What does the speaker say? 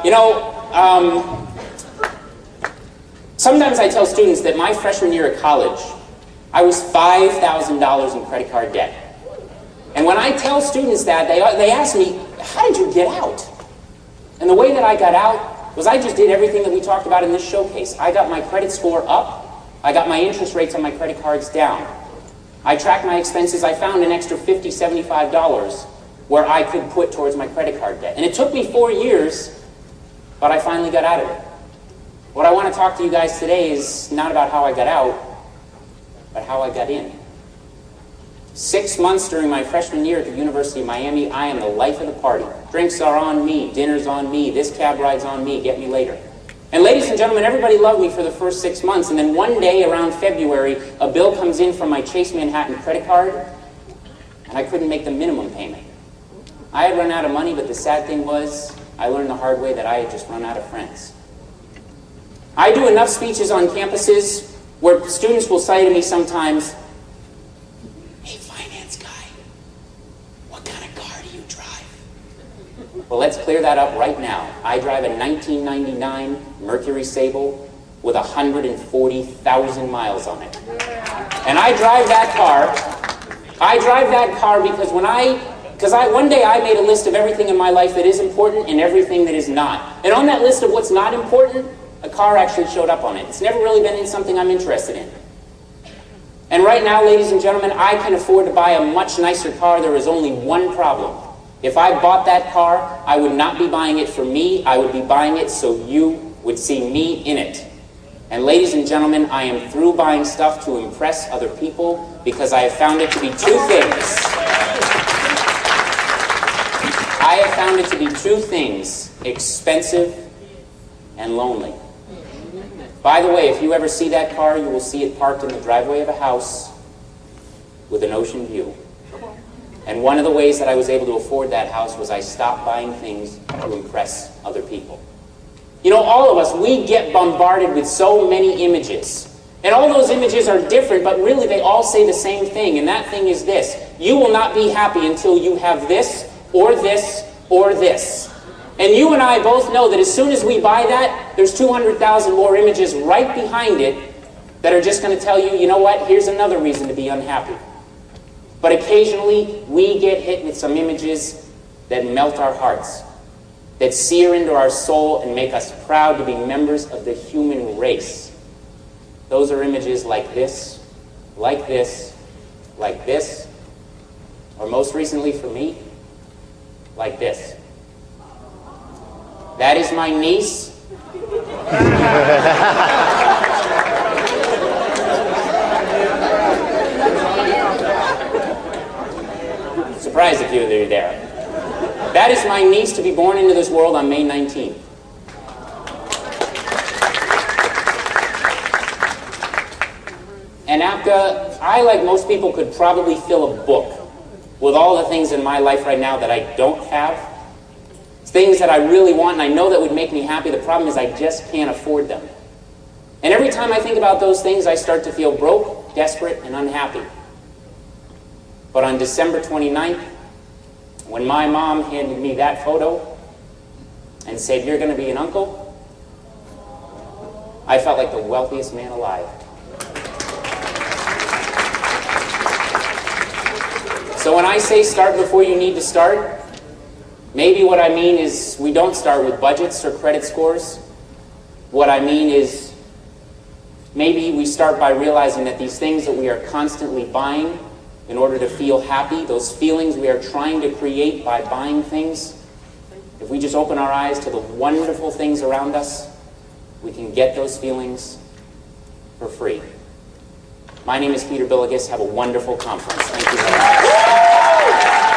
You know, sometimes I tell students that my freshman year at college, I was $5,000 in credit card debt. And when I tell students that, they ask me, how did you get out? And the way that I got out was I just did everything that we talked about in this showcase. I got my credit score up. I got my interest rates on my credit cards down. I tracked my expenses. I found an extra $50, $75 where I could put towards my credit card debt. And it took me 4 years, but I finally got out of it. What I want to talk to you guys today is not about how I got out, but how I got in. 6 months during my freshman year at the University of Miami, I am the life of the party. Drinks are on me, dinner's on me, this cab ride's on me, get me later. And ladies and gentlemen, everybody loved me for the first 6 months, and then one day around February, a bill comes in from my Chase Manhattan credit card, and I couldn't make the minimum payment. I had run out of money, but the sad thing was, I learned the hard way that I had just run out of friends. I do enough speeches on campuses where students will say to me sometimes, "Hey, finance guy, what kind of car do you drive?" Well, let's clear that up right now. I drive a 1999 Mercury Sable with 140,000 miles on it. And I drive that car because one day I made a list of everything in my life that is important and everything that is not. And on that list of what's not important, a car actually showed up on it. It's never really been in something I'm interested in. And right now, ladies and gentlemen, I can afford to buy a much nicer car. There is only one problem. If I bought that car, I would not be buying it for me. I would be buying it so you would see me in it. And ladies and gentlemen, I am through buying stuff to impress other people because I have found it to be two things. I have found it to be two things: expensive and lonely. By the way, if you ever see that car, you will see it parked in the driveway of a house with an ocean view. And one of the ways that I was able to afford that house was I stopped buying things to impress other people. You know, all of us, we get bombarded with so many images. And all those images are different, but really they all say the same thing. And that thing is this: you will not be happy until you have this, or this, or this. And you and I both know that as soon as we buy that, there's 200,000 more images right behind it that are just going to tell you, you know what, here's another reason to be unhappy. But occasionally, we get hit with some images that melt our hearts, that sear into our soul and make us proud to be members of the human race. Those are images like this, like this, like this, or most recently for me, like this. That is my niece. Surprised a few of you there. That is my niece to be born into this world on May 19th. And Apka, I, like most people, could probably fill a book with all the things in my life right now that I don't have. Things that I really want and I know that would make me happy. The problem is I just can't afford them. And every time I think about those things, I start to feel broke, desperate, and unhappy. But on December 29th, when my mom handed me that photo and said, "You're going to be an uncle," I felt like the wealthiest man alive. So when I say start before you need to start, maybe what I mean is we don't start with budgets or credit scores. What I mean is maybe we start by realizing that these things that we are constantly buying in order to feel happy, those feelings we are trying to create by buying things, if we just open our eyes to the wonderful things around us, we can get those feelings for free. My name is Bielagus. Have a wonderful conference. Thank you very much.